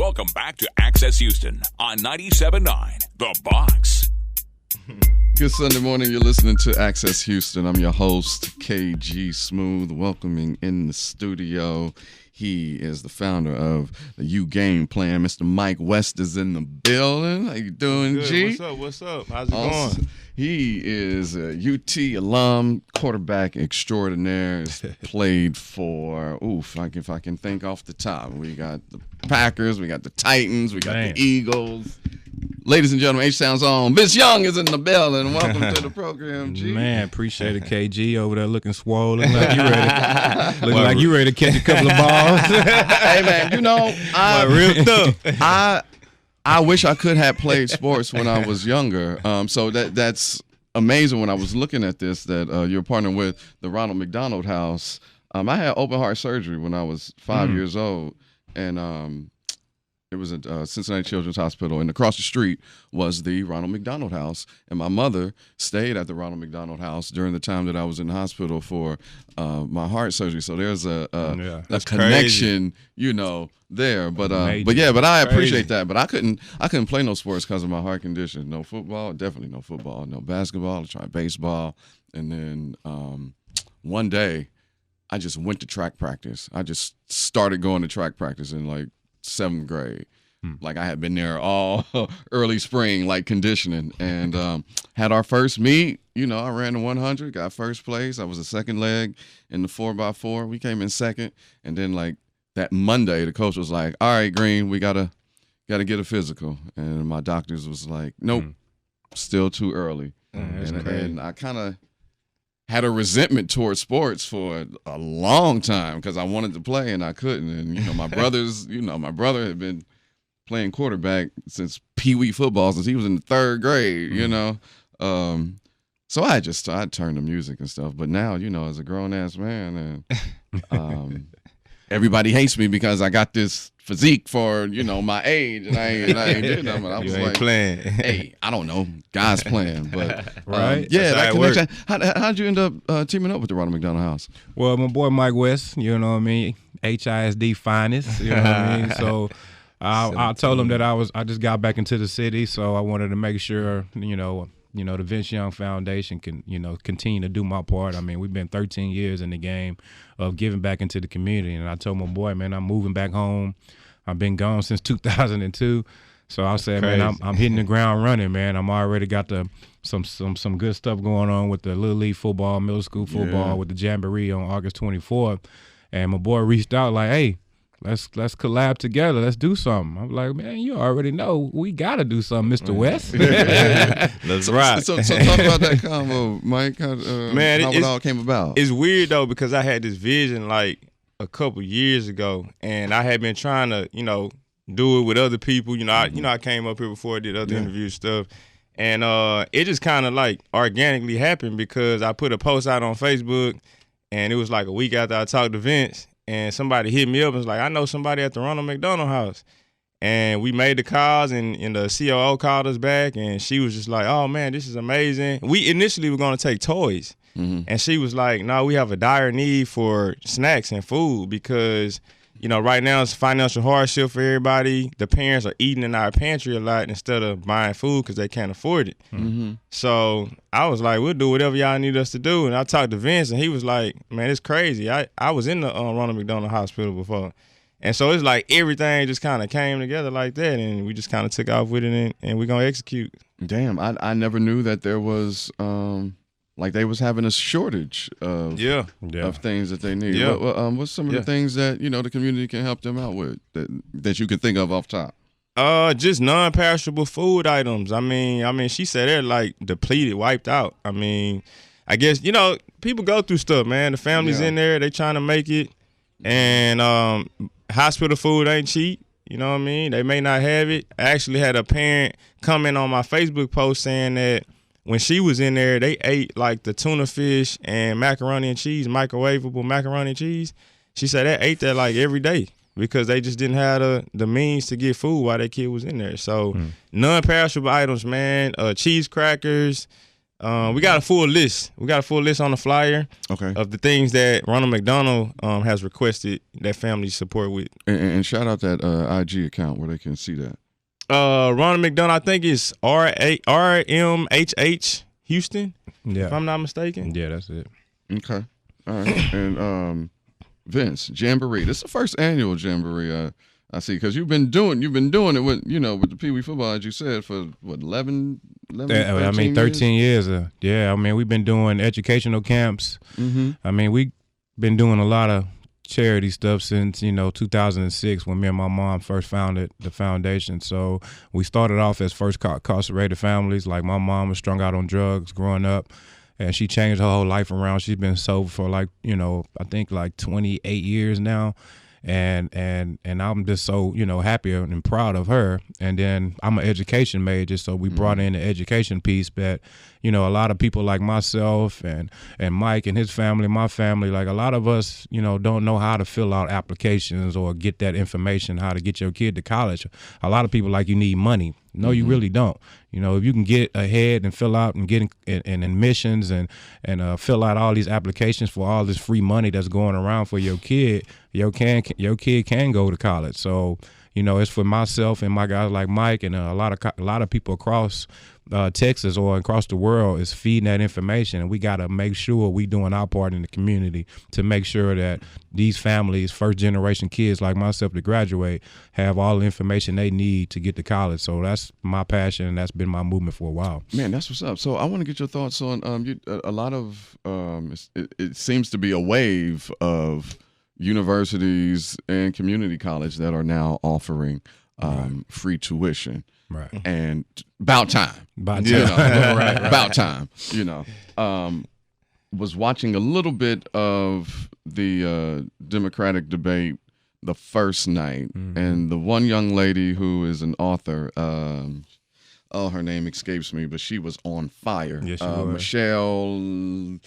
Welcome back to Access Houston on 97.9 The Box. Good Sunday morning. You're listening to Access Houston. I'm your host, KG Smooth, welcoming in the studio. He is the founder of the U Game Plan. Mr. Mike West is in the building. How you doing, Good. G? What's up? How's it going? He is a UT alum, quarterback extraordinaire. Has played for, if I can think off the top. We got the Packers, we got the Titans, we got the Eagles. Ladies and gentlemen, H-Town's own Vince Young is in the building. Welcome to the program, G. Man, appreciate it, KG. Over there looking swollen. Like you ready to catch a couple of balls. Hey, man, you know, real tough. I wish I could have played sports when I was younger. So that's amazing when I was looking at this that you're partnering with the Ronald McDonald House. I had open heart surgery when I was 5 years old, and it was at Cincinnati Children's Hospital, and across the street was the Ronald McDonald House. And my mother stayed at the Ronald McDonald House during the time that I was in the hospital for my heart surgery. So there's a connection, you know, there. But I appreciate that. But I couldn't play no sports because of my heart condition. No football, definitely no football. No basketball. I tried baseball, and then one day I just went to track practice. I just started going to track practice in like 7th grade. Like I had been there all early spring, like conditioning, and had our first meet. You know, I ran the 100, got first place. I was the second leg in the 4x4. We came in second, and then like that Monday, the coach was like, "All right, Green, we gotta get a physical," and my doctors was like, "Nope, still too early." And I kind of had a resentment towards sports for a long time because I wanted to play and I couldn't. And, you know, my brother had been playing quarterback since Pee Wee football, since he was in the 3rd grade, you know. So I turned to music and stuff. But now, you know, as a grown-ass man, and everybody hates me because I got this physique for, you know, my age, and I ain't doing nothing. I was like, playing. Hey, I don't know, guys playing, but right? Yeah, that connection. Works. How'd you end up teaming up with the Ronald McDonald House? Well, my boy Mike West, you know what I mean, HISD finest, you know what I mean. So I told him that I just got back into the city, so I wanted to make sure, you know, the Vince Young Foundation can, you know, continue to do my part. I mean, we've been 13 years in the game of giving back into the community. And I told my boy, man, I'm moving back home. I've been gone since 2002. So I said, man, I'm hitting the ground running, man. I'm already got some good stuff going on with the Little League football, middle school football, with the Jamboree on August 24th. And my boy reached out like, hey, let's collab together. Let's do something. I'm like, man, you already know we got to do something, Mr. West. That's right. So talk about that combo, Mike. How it all came about. It's weird, though, because I had this vision, like, a couple years ago, and I had been trying to, you know, do it with other people. You know, I came up here before, did other interview stuff, and it just kind of, like, organically happened because I put a post out on Facebook, and it was, like, a week after I talked to Vince, and somebody hit me up and was like, I know somebody at the Ronald McDonald House. And we made the calls, and the COO called us back, and she was just like, oh, man, this is amazing. We initially were going to take toys. And she was like, no, we have a dire need for snacks and food because, you know, right now it's financial hardship for everybody. The parents are eating in our pantry a lot instead of buying food because they can't afford it. So I was like, we'll do whatever y'all need us to do. And I talked to Vince, and he was like, man, it's crazy. I was in the Ronald McDonald Hospital before. And so it's like everything just kind of came together like that, and we just kind of took off with it, and we're going to execute. Damn, I never knew that there was like they was having a shortage of things that they need. What's some of the things that, you know, the community can help them out with that you can think of off top? Just non-perishable food items. I mean, she said they're like depleted, wiped out. I mean, I guess, you know, people go through stuff, man. The family's in there, they trying to make it, and hospital food ain't cheap. You know what I mean? They may not have it. I actually had a parent comment on my Facebook post saying that when she was in there, they ate like the tuna fish and macaroni and cheese, microwavable macaroni and cheese. She said they ate that like every day because they just didn't have the means to get food while that kid was in there. So non-perishable items, man, cheese crackers, We got a full list. We got a full list on the flyer of the things that Ronald McDonald has requested that family support with. And shout out that IG account where they can see that. Ronald McDonald, I think it's RMHH Houston, if I'm not mistaken. Yeah, that's it. Okay. All right. And Vince, Jamboree. This is the first annual Jamboree I see, because you've been doing it with with the Pee Wee football, as you said, for what 11 13 years. Yeah, I mean, we've been doing educational camps. Mm-hmm. I mean, we've been doing a lot of charity stuff since 2006 when me and my mom first founded the foundation. So we started off as first incarcerated families. Like, my mom was strung out on drugs growing up, and she changed her whole life around. She's been sober for I think 28 years now. And I'm just so, happy and proud of her. And then I'm an education major, so we brought in the education piece. But, a lot of people like myself and Mike and his family, my family, like a lot of us, don't know how to fill out applications or get that information, how to get your kid to college. A lot of people like, you need money. No, you really don't. If you can get ahead and fill out and get in admissions and fill out all these applications for all this free money that's going around for your kid, your kid can go to college. So, it's for myself and my guys like Mike and a lot of people across Texas or across the world is feeding that information, and we got to make sure we doing our part in the community to make sure that these families, first generation kids like myself to graduate, have all the information they need to get to college. So that's my passion, and that's been my movement for a while. Man, that's what's up. So I want to get your thoughts on a lot of it seems to be a wave of universities and community college that are now offering free tuition. Right. And about time. About time. Right. About time. Was watching a little bit of the Democratic debate the first night, and the one young lady who is an author, her name escapes me, but she was on fire. Yes, she was. Michelle,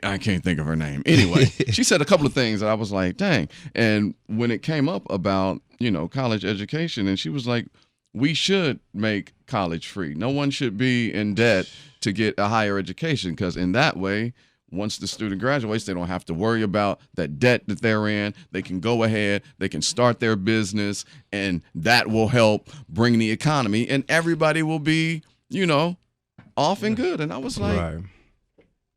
I can't think of her name. Anyway, she said a couple of things that I was like, dang. And when it came up about, college education, and she was like, we should make college free. No one should be in debt to get a higher education, because in that way, once the student graduates, they don't have to worry about that debt that they're in. They can go ahead, they can start their business, and that will help bring the economy, and everybody will be, off and good. And I was like, Right.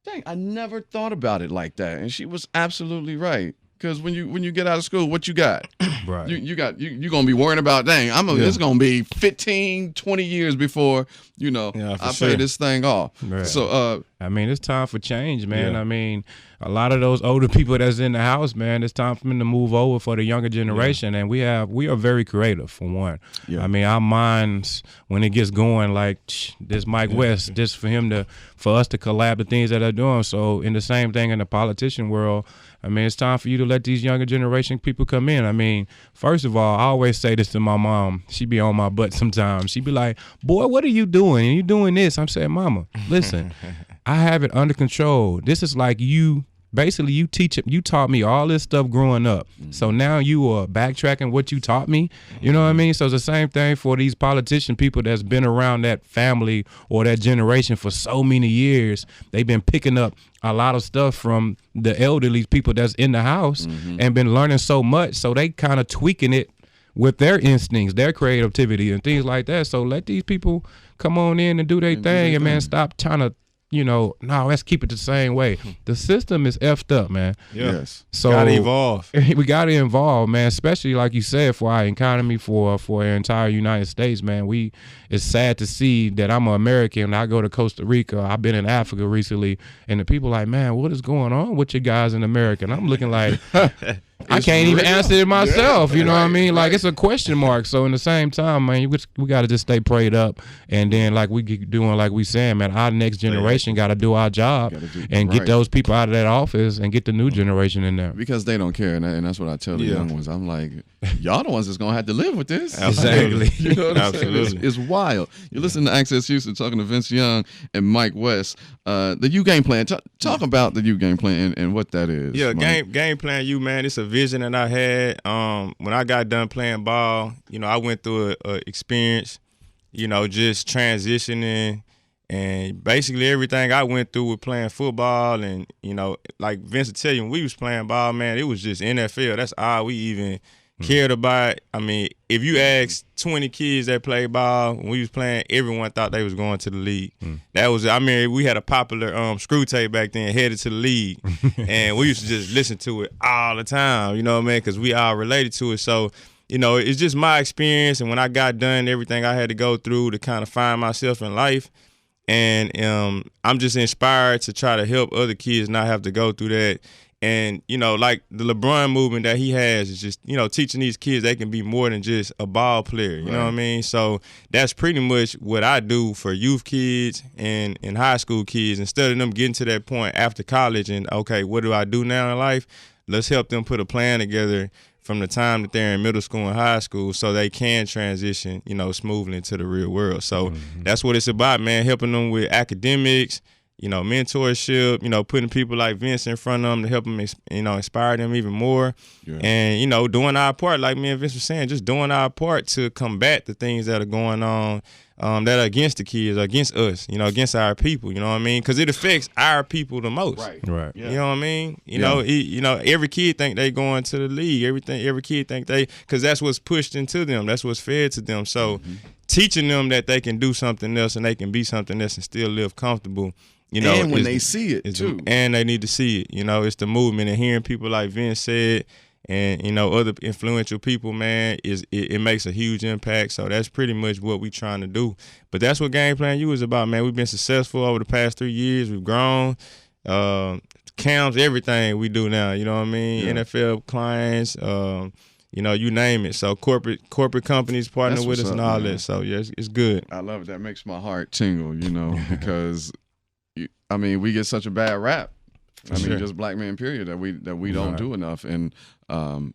dang, I never thought about it like that. And she was absolutely right. Because when you get out of school, what you got? Right. You're gonna be worrying about, dang, it's gonna be 15, 20 years before, I pay this thing off. Right. So I mean, it's time for change, man. Yeah. I mean, a lot of those older people that's in the house, man, it's time for them to move over for the younger generation. And we are very creative, for one. Yeah. I mean, our minds, when it gets going, like this Mike West, just for us to collab the things that they're doing. So in the same thing in the politician world, I mean, it's time for you to let these younger generation people come in. I mean, first of all, I always say this to my mom. She be on my butt sometimes. She be like, boy, what are you doing? And you doing this? I'm saying, Mama, listen, I have it under control. This is like you taught me all this stuff growing up. So now you are backtracking what you taught me. You know what I mean? So it's the same thing for these politician people that's been around that family or that generation for so many years. They've been picking up a lot of stuff from the elderly people that's in the house and been learning so much. So they kind of tweaking it with their instincts, their creativity and things like that. So let these people come on in and do their thing, and man, stop trying to, no, let's keep it the same way. The system is effed up, man. Yeah. yes. So Gotta evolve. We gotta evolve, man. Especially like you said, for our economy, for our entire United States, man. It's sad to see that I'm an American. I go to Costa Rica. I've been in Africa recently, and the people like, man, what is going on with you guys in America? And I'm looking like, I can't even answer it myself. You know what I mean? Like, it's a question mark. So in the same time, man, we got to just stay prayed up, and then like we keep doing, like we saying, man, our next generation got to do our job and get those people out of that office and get the new generation in there. Because they don't care, and that's what I tell the young ones. I'm like, y'all the ones that's gonna have to live with this. Exactly. You know what I'm Absolutely. saying? It's wild. You're listening to Access Houston, talking to Vince Young and Mike West. The U Game Plan. Talk about the U Game Plan and what that is. Yeah, Mike. game plan U, man. It's a vision that I had. When I got done playing ball, I went through a experience, just transitioning And basically everything I went through with playing football and, you know, like Vince will tell you, when we was playing ball, man, it was just NFL. That's all we even cared about. I mean, if you ask 20 kids that play ball when we was playing, everyone thought they was going to the league. That was, I mean, we had a popular screw tape back then, Headed to the League, and we used to just listen to it all the time, you know what I mean, because we all related to it. So, you know, it's just my experience, and when I got done, everything I had to go through to kind of find myself in life. And I'm just inspired to try to help other kids not have to go through that. And, you know, like the LeBron movement that he has is just, you know, teaching these kids they can be more than just a ball player. You know what I mean? So that's pretty much what I do for youth kids and high school kids. Instead of them getting to that point after college and, okay, what do I do now in life? Let's help them put a plan together from the time that they're in middle school and high school so they can transition, you know, smoothly into the real world. So that's what it's about, man, helping them with academics, you know, mentorship, you know, putting people like Vince in front of them to help them, you know, inspire them even more. Yeah. And, you know, doing our part, like me and Vince was saying, just doing our part to combat the things that are going on that are against the kids, against us, you know, against our people, you know what I mean? Because it affects our people the most. Right. Yeah. You know what I mean? You know, every kid think they going to the league. Every kid think they, because that's what's pushed into them. That's what's fed to them. So teaching them that they can do something else and they can be something else and still live comfortable. You know, and when they see it too, and they need to see it. You know, it's the movement, and hearing people like Vince said, and you know, other influential people, man, it makes a huge impact. So that's pretty much what we trying to do. But that's what Game Plan U is about, man. We've been successful over the past 3 years. We've grown. Camps, everything we do now. You know what I mean? Yeah. NFL clients. You know, you name it. So corporate companies partner with us and all that. So yeah, it's good. I love it. That makes my heart tingle. You know, because. I mean, we get such a bad rap. I mean, just black men, period, that we don't do enough. And I'm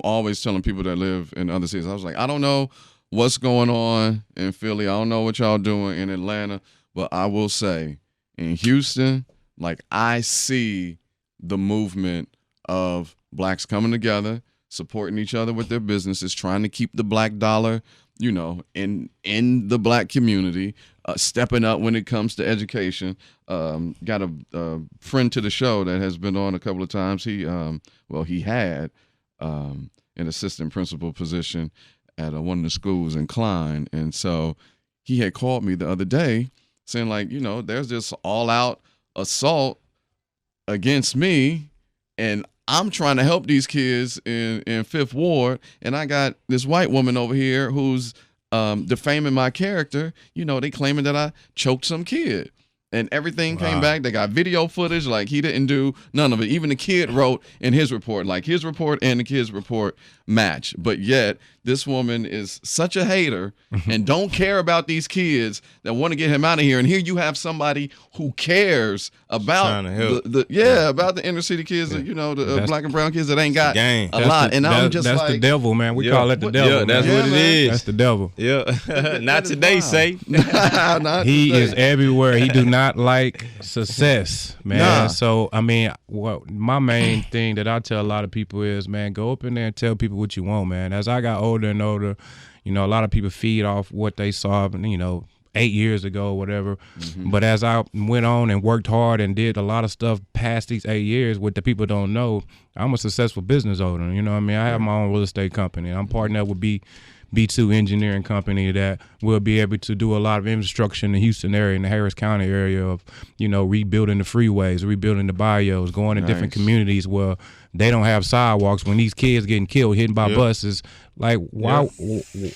always telling people that live in other cities, I was like, I don't know what's going on in Philly. I don't know what y'all doing in Atlanta. But I will say, in Houston, like, I see the movement of blacks coming together, supporting each other with their businesses, trying to keep the black dollar, you know, in the black community, stepping up when it comes to education. Got a friend to the show that has been on a couple of times. He had an assistant principal position at one of the schools in Klein. And so he had called me the other day saying, like, you know, there's this all-out assault against me, and I'm trying to help these kids in Fifth Ward, and I got this white woman over here who's defaming my character. You know, they claiming that I choked some kid. And everything came back. They got video footage. Like, he didn't do none of it. Even the kid wrote in his report, like, his report and the kid's report match. But yet, this woman is such a hater and don't care about these kids that want to get him out of here. And here you have somebody who cares about about the inner city kids, you know, the black and brown kids that ain't got a lot. And I'm just that's like, the devil, man. We call it the devil. Yeah, that's what it is. That's the devil. Yeah. Not today, say. He is everywhere. He do not like success, man. Nah. So, I mean, my main thing that I tell a lot of people is, man, go up in there and tell people what you want, man. As I got older and older, you know, a lot of people feed off what they saw, you know, 8 years ago or whatever. But as I went on and worked hard and did a lot of stuff past these 8 years, what the people don't know, I'm a successful business owner. You know what I mean? I have my own real estate company. I'm partnered with B2 engineering company that will be able to do a lot of infrastructure in the Houston area, in the Harris County area of, you know, rebuilding the freeways, rebuilding the bios, going to different communities where they don't have sidewalks. When these kids getting killed, hit by buses, like, why,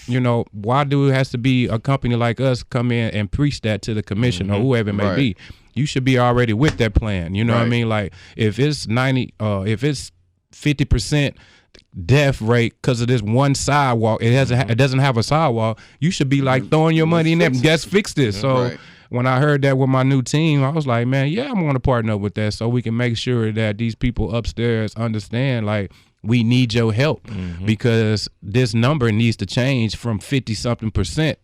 you know, why do it has to be a company like us come in and preach that to the commission or whoever it may be? You should be already with that plan. You know what I mean? Like, if it's 50% death rate because of this one sidewalk, it doesn't have a sidewalk, you should be like throwing your money in there and let's fix this. So when I heard that with my new team, I was like, man, I want to partner up with that so we can make sure that these people upstairs understand, like, we need your help because this number needs to change from 50-something%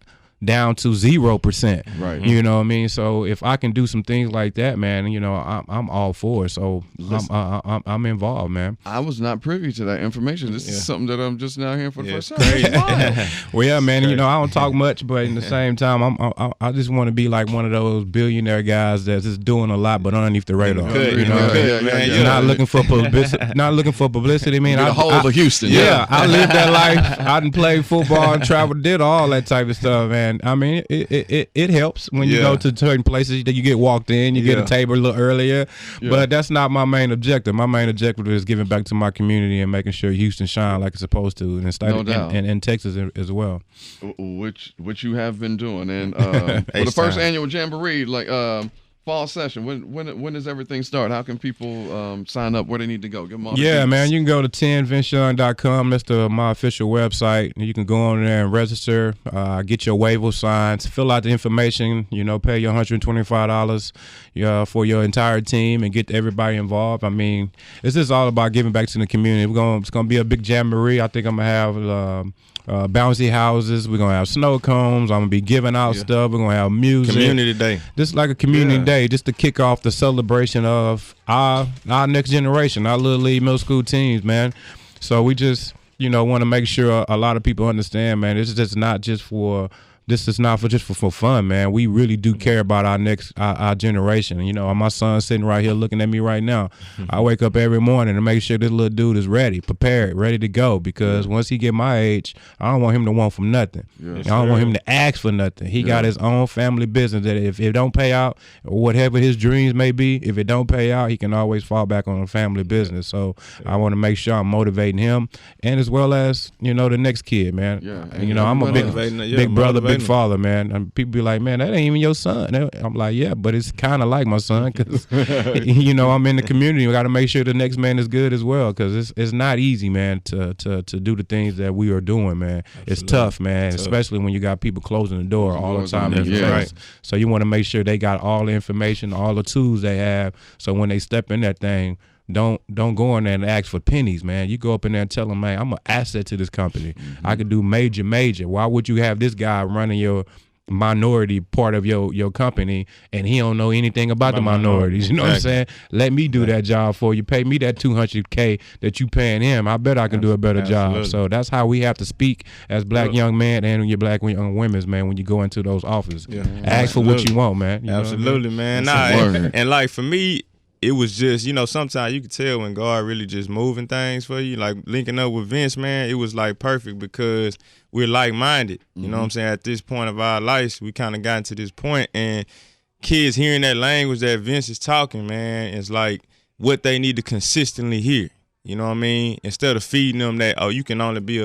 down to 0%. Right. You know what I mean? So if I can do some things like that, man, you know, I'm all for it. So I'm involved, man. I was not privy to that information. This is something that I'm just now hearing for the first time. Crazy. Well, yeah, man. You know, I don't talk much, but in the same time, I just want to be like one of those billionaire guys that's just doing a lot, but underneath the radar. You know, not looking for publicity. Not looking for publicity. I mean, the whole of Houston. Yeah, I lived that life. I done played football and traveled, did all that type of stuff, man. I mean, it helps when you go to certain places that you get walked in, you get a table a little earlier, but that's not my main objective. My main objective is giving back to my community and making sure Houston shine like it's supposed to, and Texas as well. Which you have been doing, and for the first annual Jamboree, like fall session, when does everything start? How can people sign up? Where they need to go? Give them all man, you can go to 10vinceyoung.com. That's my official website. You can go on there and register, get your waiver signs, fill out the information, you know, pay your $125 for your entire team and get everybody involved. I mean, it's just all about giving back to the community. It's gonna be a big jamboree. I think I'm gonna have bouncy houses. We're gonna have snow cones. I'm gonna be giving out stuff. We're gonna have music. Community day. Just like a community day, just to kick off the celebration of our next generation, our little league middle school teams, man. So we just, you know, want to make sure a lot of people understand, man. This is not just for fun, man. We really do care about our generation. You know, my son's sitting right here looking at me right now. I wake up every morning to make sure this little dude is ready, prepared, ready to go, because once he get my age, I don't want him to want from nothing. I don't want him to ask for nothing. He got his own family business that if it don't pay out, or whatever his dreams may be, if it don't pay out, he can always fall back on a family business. So I want to make sure I'm motivating him, and as well as, you know, the next kid, man. And, you know, I'm a big brother, big father, man. And people be like, man, that ain't even your son. I'm like, yeah, but it's kind of like my son, because you know, I'm in the community. We got to make sure the next man is good as well, because it's not easy, man, to do the things that we are doing, man. Absolutely. It's tough, man, especially when you got people closing the door all the time. Right. So you want to make sure they got all the information, all the tools they have, so when they step in that thing, don't go in there and ask for pennies, man. You go up in there and tell them, man, I'm an asset to this company. I can do major. Why would you have this guy running your minority part of your company and he don't know anything about the minorities? You know what I'm saying? Let me do that job for you. Pay me that $200K that you paying him. I bet I can do a better job. So that's how we have to speak as black young men and your black young women, man, when you go into those offices. Ask for what you want, man. You absolutely, man. And like for me, it was just, you know, sometimes you could tell when God really just moving things for you. Like linking up with Vince, man, it was like perfect because we're like-minded. You know what I'm saying? At this point of our lives, we kind of gotten to this point, and kids hearing that language that Vince is talking, man, is like what they need to consistently hear. You know what I mean? Instead of feeding them that, oh, you can only be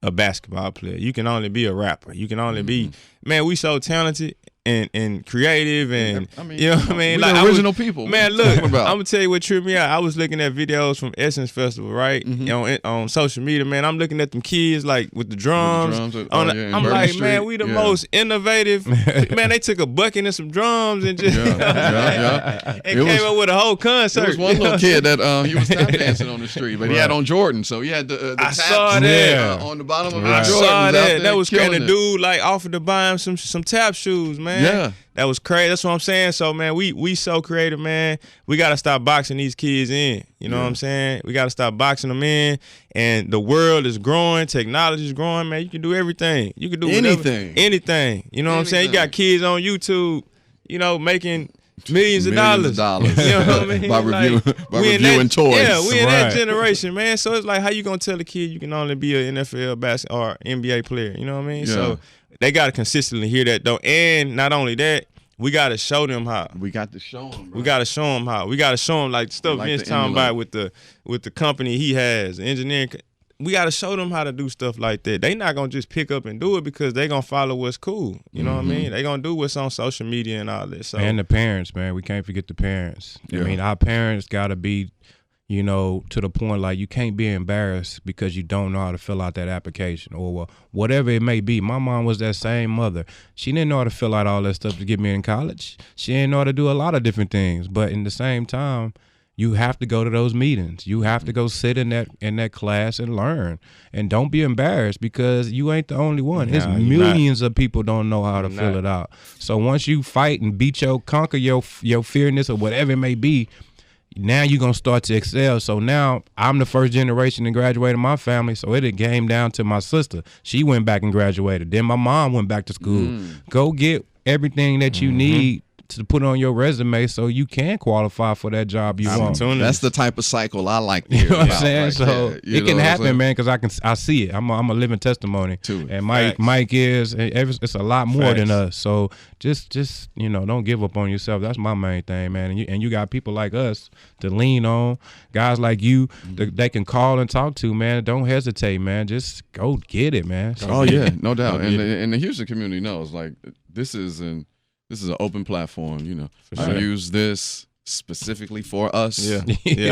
a basketball player. You can only be a rapper. You can only be, man, we so talented and creative, and I mean, you know what I mean? Like original people. Man, look, I'm gonna tell you what tripped me out. I was looking at videos from Essence Festival, right? On social media, man. I'm looking at them kids like with the drums. I'm like, man, we the most innovative. Man, they took a bucket and some drums and just and came up with a whole concert. There was one little kid that he was tap dancing on the street, but he had on Jordan, so he had the I saw that on the bottom of his I Jordans. saw that. That was crazy. The dude like offered to buy him some tap shoes, man. Yeah. That was crazy. That's what I'm saying. So, man, we so creative, man. We got to stop boxing these kids in. You know what I'm saying? We got to stop boxing them in. And the world is growing. Technology is growing, man. You can do everything. You can do anything. Anything. You know what I'm saying? You got kids on YouTube, you know, making millions of dollars. You know what I mean? by reviewing toys. Yeah, we in that generation, man. So it's like, how you going to tell a kid you can only be an NFL basketball or NBA player? You know what I mean? Yeah. So they got to consistently hear that, though. And not only that, we got to show them how. We got to show them. Bro. We got to show them how. We got to show them, like the stuff Vince talking about with the company he has, the engineering. We got to show them how to do stuff like that. They not going to just pick up and do it because they going to follow what's cool. You know what I mean? They going to do what's on social media and all this. So. And the parents, man. We can't forget the parents. I mean, our parents got to be, you know, to the point like you can't be embarrassed because you don't know how to fill out that application or whatever it may be. My mom was that same mother. She didn't know how to fill out all that stuff to get me in college. She didn't know how to do a lot of different things. But in the same time, you have to go to those meetings. You have to go sit in that class and learn. And don't be embarrassed because you ain't the only one. It's millions of people don't know how to fill it out. So once you fight and conquer your fearness or whatever it may be, now you're going to start to excel. So now I'm the first generation to graduate in my family, so it came down to my sister. She went back and graduated. Then my mom went back to school. Go get everything that you need to put on your resume so you can qualify for that job you want. That's the type of cycle I like to hear. You know what I'm saying? Right So there. it can happen, man, because I see it. I'm a living testimony to it. And Mike is. It's a lot more than us. So just don't give up on yourself. That's my main thing, man. And you got people like us to lean on, guys like you that they can call and talk to, man. Don't hesitate, man. Just go get it, man. Oh yeah, no doubt. And the Houston community knows, like, this is an open platform. I use this specifically for us. Yeah.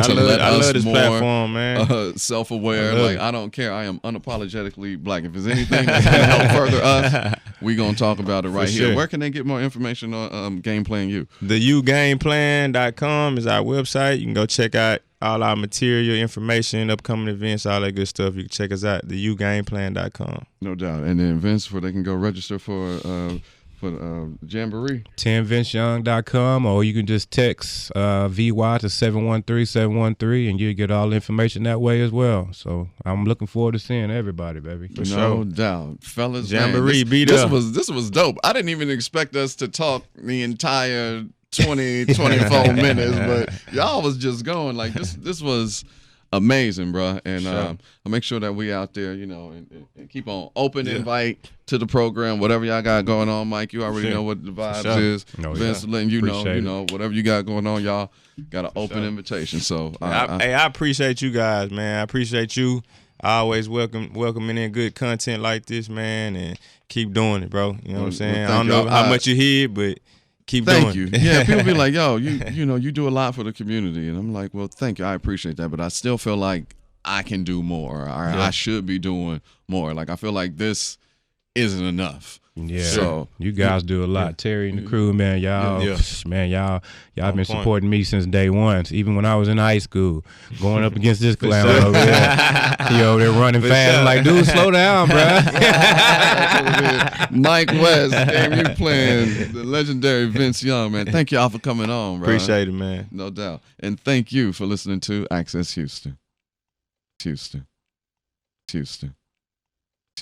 I love this platform, man. Self-aware. Like, I don't care. I am unapologetically black. If there's anything that's going to help further us, we going to talk about it right here. Where can they get more information on Game Plan U? TheUGamePlan.com is our website. You can go check out all our material, information, upcoming events, all that good stuff. You can check us out, TheUGamePlan.com. No doubt. And then events where they can go register for Jamboree. 10vinceyoung.com, or you can just text VY to 713-713 and you'll get all the information that way as well. So I'm looking forward to seeing everybody, baby. No doubt. Fellas, Jamboree, this was dope. I didn't even expect us to talk the entire 24 minutes, but y'all was just going like this was amazing, bro. And I'll make sure that we out there, and keep on open invite to the program. Whatever y'all got going on, Mike, you already know what the vibes is. Vince letting you know, whatever you got going on, y'all got an open invitation. So I appreciate you guys, man. I appreciate you. I always welcoming in good content like this, man, and keep doing it, bro. You know what I'm saying? I don't know how much you hear, but keep doing it. Thank you. Yeah, people be like, yo, you do a lot for the community. And I'm like, well, thank you. I appreciate that. But I still feel like I can do more. Or I should be doing more. Like, I feel like this isn't enough. Yeah. So you guys do a lot. Terry and the crew, man, y'all been supporting me since day one. Even when I was in high school, going up against this clown over there. He over there running fast. I'm like, dude, slow down, bro. Mike West, you playing the legendary Vince Young, man. Thank y'all for coming on, bro. Appreciate it, man. No doubt. And thank you for listening to Access Houston. Houston.